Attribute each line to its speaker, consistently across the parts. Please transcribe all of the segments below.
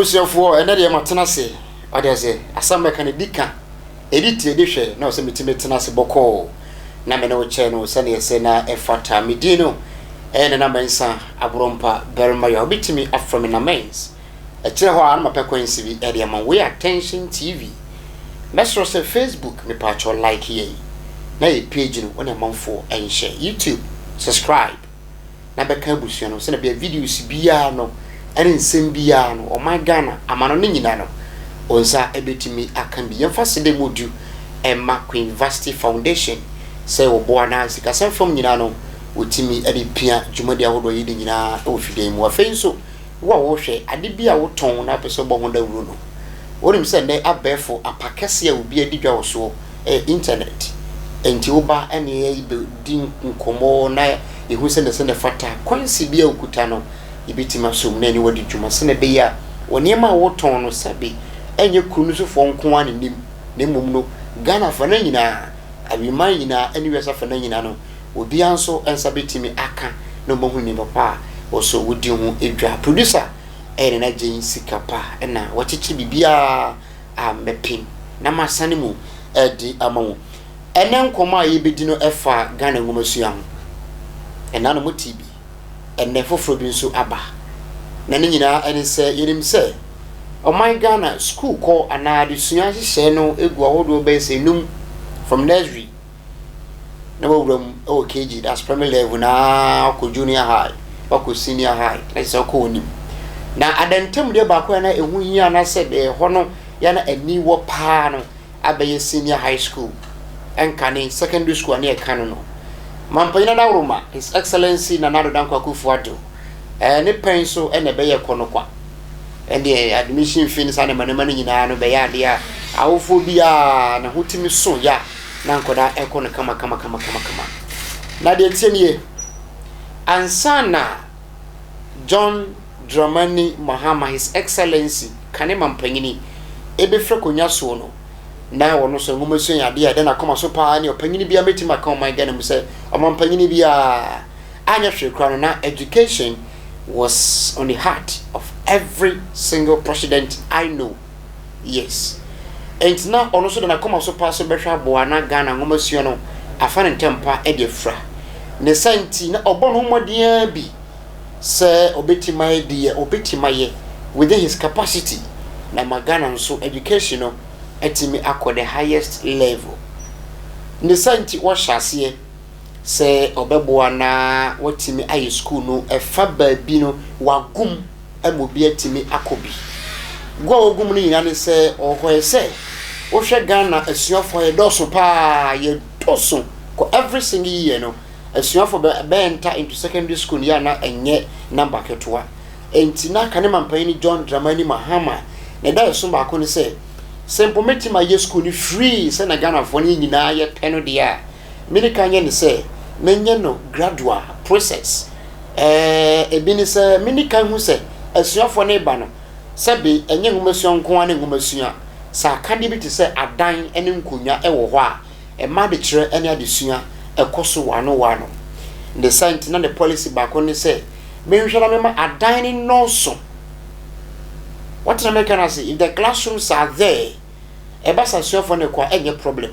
Speaker 1: abusuafo ene de matena se ade ze asam meka ne dika edit edihwe na o se metime tena se boko na me na wo che no se ne se na efata medino ene na mensa abrompa berma ya obitimi afrome na mens e kire ho an mapekwansi bi ede ma we attention tv mesro se facebook me pa cho like ye na e page no wona manfo en share youtube subscribe na beka busua no se na bia videos bia no ene nsem bia no o my Ghana amano ne nyina no onsa ebetimi akan bi yemfa de modu Emma Queen University Foundation say obo na sika sem from nyina no otimi ade pia dwumade ahodo yi de nyina o fidem wa fenso wo hwe ade bia wo ton na peso bo honda wuro no wonim se ndai abefo apakese a obi adi dwa wo so internet enti oba ene yi be din nkomo na ehu se ne fata kwansi bia okuta no ibitima so na ni wadi dwuma se ne be ya woniema wo ton no sabe enye kunu so fo nko an nim ne mum no Ghana fa na nyina abiman nyina aniwe sa fa na nyina no obi anso ensabetimi aka no mohu ni papa oso wodi hu edwa producer ene na gyen sikapa na wachichi bibia a mepin na masane mu edi amawo ene nkoma yebedi no efa Ghana ngomasua ho ena no motibi ene foforo bi nso aba na ne nyina ene se yerim se oh my Ghana school call anadi sunya hye no egu ahodo be se num from nursery na wawram KG that's primary level na ko junior high ko senior high let's ko onim na adentem de ba ko na ehu hia na se de ho no ya na ani wo pa no abaye senior high school enkane secondary school na e kan no mampanyina na Roma his excellency na nado danko akufuado ne penso ene be ye kono kwa and the admission fees and money nyina no be ya dia awofo bia na hotimi so ya na nkoda ekọ no kama na de tienie ansana John Dramani Mahama his excellency kane mampanyini ebefre konya so no na wono so ngumaso ya dia de na koma so pa ne opanyini bia metima ka my Ghana mu se omampanyini bia anya hwe kra no na education was on the heart of every single president I know. Yes. And now also na come so pass behwa boa na Ghana ngomasua no afa ne tempa e de fra. Ne santi na obon homodea bi se obetima de obetima ye within his capacity na Ghana so education no etimi akọ the highest level. Ne santi wo hyase se obeboa na watimi ayi school no efa baabi no wagum amobi atimi akobi gwa ogum no nyina ne se ohoye se wo hwe Ghana asuafo ye doso pa ye doso ko every single year no asuafo be enter into secondary school ya na enye number ketwa enti na kane mampani John Dramani Mahama ne da so ba ko ne se simple metima ye school ni free se na Ghana fo ni nyina ye peno dia mini kanye ni se menye no gradual process ebi ni se mini kan hu se asuafo ne ba no sebe enye ngumasua nko ane ngumasua sa kande bi te se adan ene nkonya ewo ho a ma de kire ene adesua ekoso wano the science na the policy ba ko ne se menhwera mema adan ni no so what na make can say if the classrooms are there basa asuafo ne kwa enye problem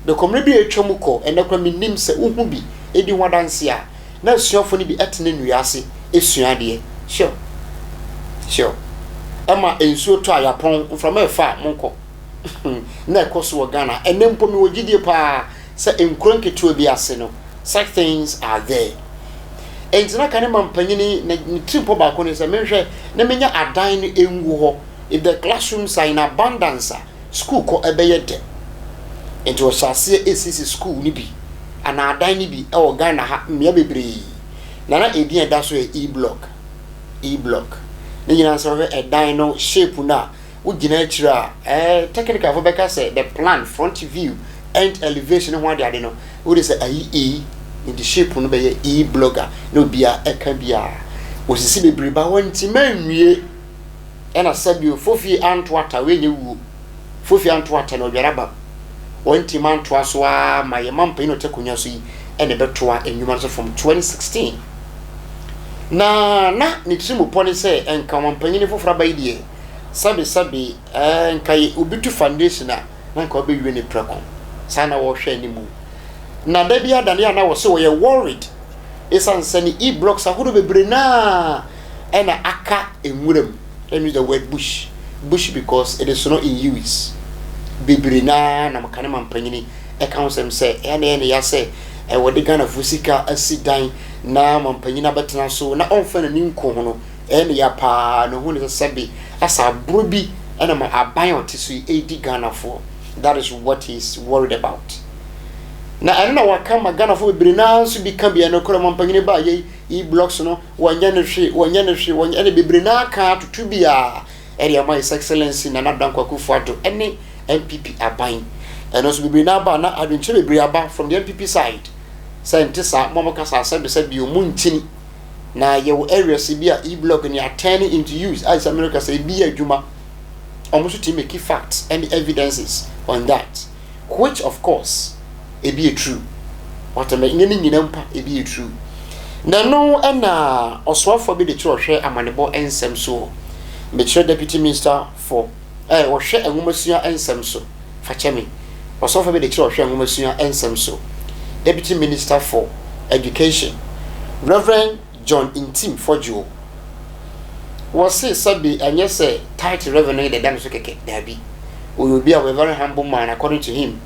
Speaker 1: the community etwomuko enekwa minim se uhu bi edi wadanse a na asuafo ni bi etene nuase esuade sure ema ensuo to ayapon from efa monko na ekoso Ghana enempo mi wogidie pa se enkronketo bi ase no such things are there entina kane mampanyini na tripo ba ko ne se menhwe na menya adan ni engu ho if the classrooms are in abundance school ko ebeye de enti wo shase ACC school ni bi ana adan ni bi e o Ghana ha mmia bebre na edi eda so e-block ni nyina so e dan no shape na wo gina akira technical for beka say the plan front view and elevation ho ade no wo dey say ayi in the shape no be e-blogger no bia eka bia wo sisi bebre ba wanti manwie e na sabio fofi antwata wenye wu fofi antwata no biaraba wanti mantoa so a mayemampa ino tekonya so yi ene betoa enwuma so from 2016 na ni trimu poni se enka mampanyini fofora ba idie sabi nkai obitu foundation a na nka obewie ne preko sana wo hwe animu na da bia da ne na wo se wo ye worried esan sani e-blocks ahodo bebre na ena aka enwuram. Let me use the word bush because it is not in use. Bebre na makane mampanyini e kan sem se ene ya se e wode Ghana fusika asidan na mampanyina betena so na onfa na ninko ho no ene ya pa no hu ne sabi asa brobi ena ma aban otiso edi Ghana for. That is what he's worried about. Na ene na wakama Ghana for bebre na so bi kan bia no kora mampanyini ba ye e-blocks no wanya ne ene bebre na ka tutu bia area my excellency na Dankwa Akufo-Addo ene MPP aban and also bebre na ba na adwenche bebre aba from the MPP side. Scientists momokasa said bi omunchini na yewo areas bia e-block ni are turning into use as America say bi adwuma almost to make facts and evidences on that, which of course it be true. What am nyinampa it be true. Na no na oswafo bi de chrohwe amanebo ensem so me deputy minister for wo hwe enwomasua ensem so fa chemi oswafo bi de chrohwe enwomasua ensem so Deputy Minister for Education, Reverend John Intim Fojo, was say sabi and yes say title revenue the dance keke dabi. We will be a very humble man according to him.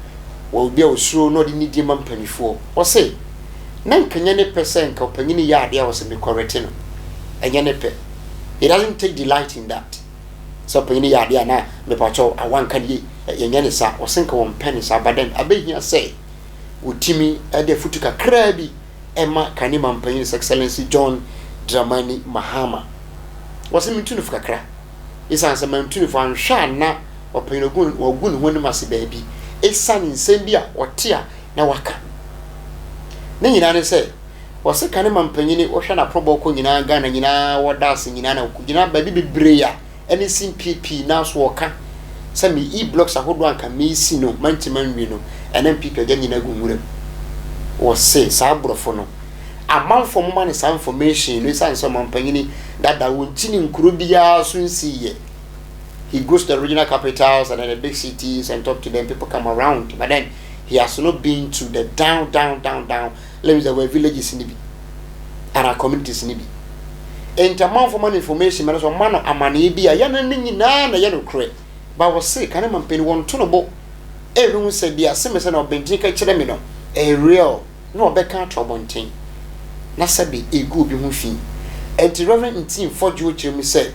Speaker 1: Will be a sure no the need man penny for. Or say, nan kanyane percent ka panini ya dia was be correcting. Anyane pe. He doesn't take delight in that. So panini ya dia na me pacho a one kan ye yanyane sa or sink one penny sa but then abe here say utimi ade futuka krabi ema kanima mpanyin His Excellency John Dramani Mahama wase mitunu fuka kra isa nsa mantunu fu anhwa na opanyin ogun ho ne mase baabi esane nsem bia otia na waka na nyina ne se wase kanima mpanyin ohwa na proboko nyina Ghana nyina wodase nyina na nyina baabi bebre ya ene simpp na so woka se me e-blocks ahodo anka mesi no mantimanwi no enen people ga nyina gumure wo se sa brofo no amanfo mo mane sa information no san so mampanyini dada wontini nkuro bia so nsiye. He goes to the regional capitals and then the big cities and talk to them. People come around, but then he has not been to the down let me say where villages in Nibi and our communities in Nibi. And amanfo man information man so man amane bia ya na nyina na ya no kre but was say kan man peni won to no bo. Everyone said the SMS and Bentin kire me no a real no beka to bontin na sabi egu bi hu fi enti Reverend Intim Fojo chere me say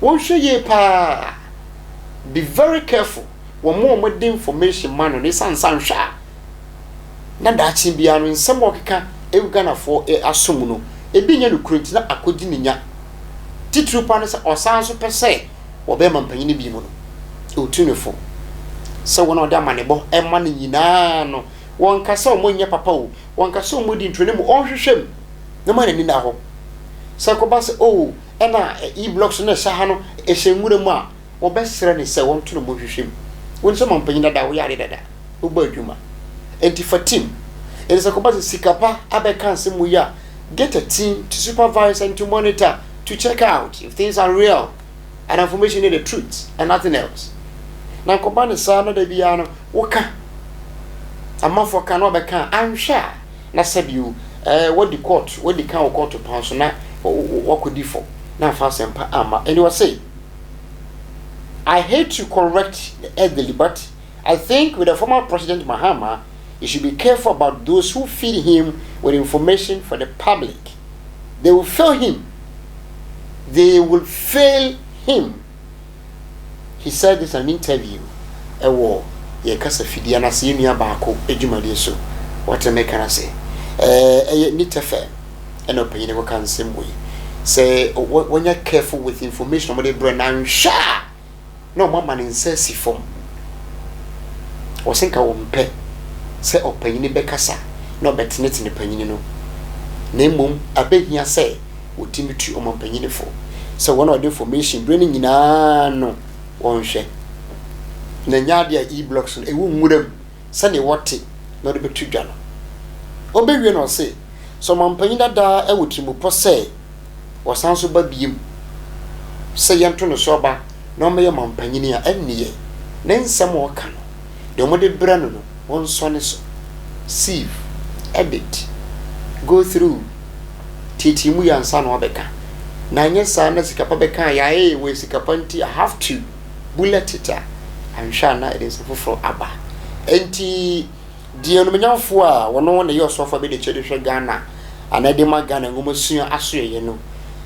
Speaker 1: won hwe ye pa be very careful when more the information man no san hwa na da chi bia no nsem okeka e Ghana for asom no e bi nya no kurunti na akodi ninya titru pa no say osan so pese wo be mampanyi bi mu no o tunefo so when other manebo e man nyina no won kasa o monye papa o won kasa o modi ntwene mu on hwehwem na man ni na ho so ko ba se o e na e-blocks na sha ha no e hyenwure mu a wo be sere ne se won to no mo hwehwem won so mampanyi dada wo yare dada wo ba adwuma enti for team it is a ko ba se sikapa abeka nsem mu ya get a team to supervise and to monitor to check out if things are real and information is the truth and nothing else. Na kobane sa no da bia no woka amafo ka no beka anhwa na sabiu what the court what the can court to pass na wakodi for na fa sempa ama and you say I hate to correct the elderly but I think with the former President Mahama you should be careful about those who feed him with information for the public. They will fail him. They will fail him. He said this in an interview. Ewo ye kasa fidia na se nua baako edwumade so. What am I can say? Nitefe eno panyin ko kan semwe. Say when you're careful with information about the brain and sha. No mama nsesi form. Osenka wo mpe se opanyin be kasa no betnet ne panyin no. Na mmom abehia se wotimi tu ompanyin fo. So one of the information brain nyina no wonhwe na nyaade a e-blocks no ewu nwuram sane wote na de betu dwa no obewie no se so mampanyin dada ewotimo po se wasan so ba biem se yento no so ba na ɔmɛyɛ mampanyini a ɛnneɛ ne nsɛm a ɔka no deɛ ɔmɔde brɛ no no wɔnsɔ so sieve edit go through titimu ya nsa na ɔbɛka na nyɛ saa na sikapa bɛka ya we sikapa nti I have to bullet it I'm sure na it is for aba enti die no menyafo a wɔno na yɛ ɔsɔfo be de kyɛde hwɛ Ghana anade ma Ghana ngomosua asoyɛ no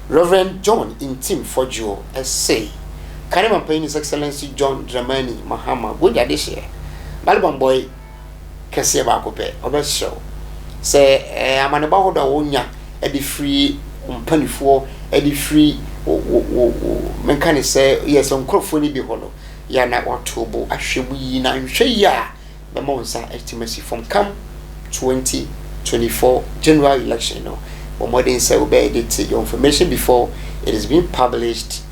Speaker 1: Reverend John Intim Fojo essay Karima Payne's Excellency John Dramani Mahama wonya de hye Balban boy kese ba ko pe obeshow say amane ba hoda wonya e de free mpanifo e de free menka ne say yes onkrofo ni bi holo ya na watobo ahwemu yi na nhwe ya be mo nsa estimacy from come 2024 general election no modern say we edit your information before it is being published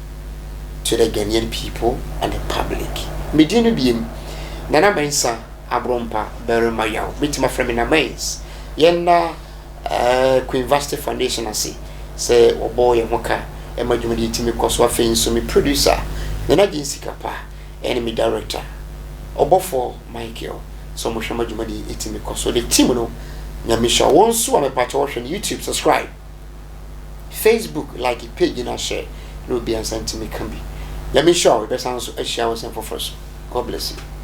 Speaker 1: to the Ghanaian people and the public. Medinu biem nana mensa abrompa berema yaw mitima frame na mens yenda Queen Vaste Foundation ase say oboy hoka e madwumadi timi koso afenso so me producer nana jinsi kapa enemy director obofo Michael so mo hwema dwumadi etimi koso the team no nyamisha wonso amepacha wo hwe YouTube subscribe Facebook like the page na share no be answer to me can be nyamisha we be sanso ehia wo sen for first God bless you.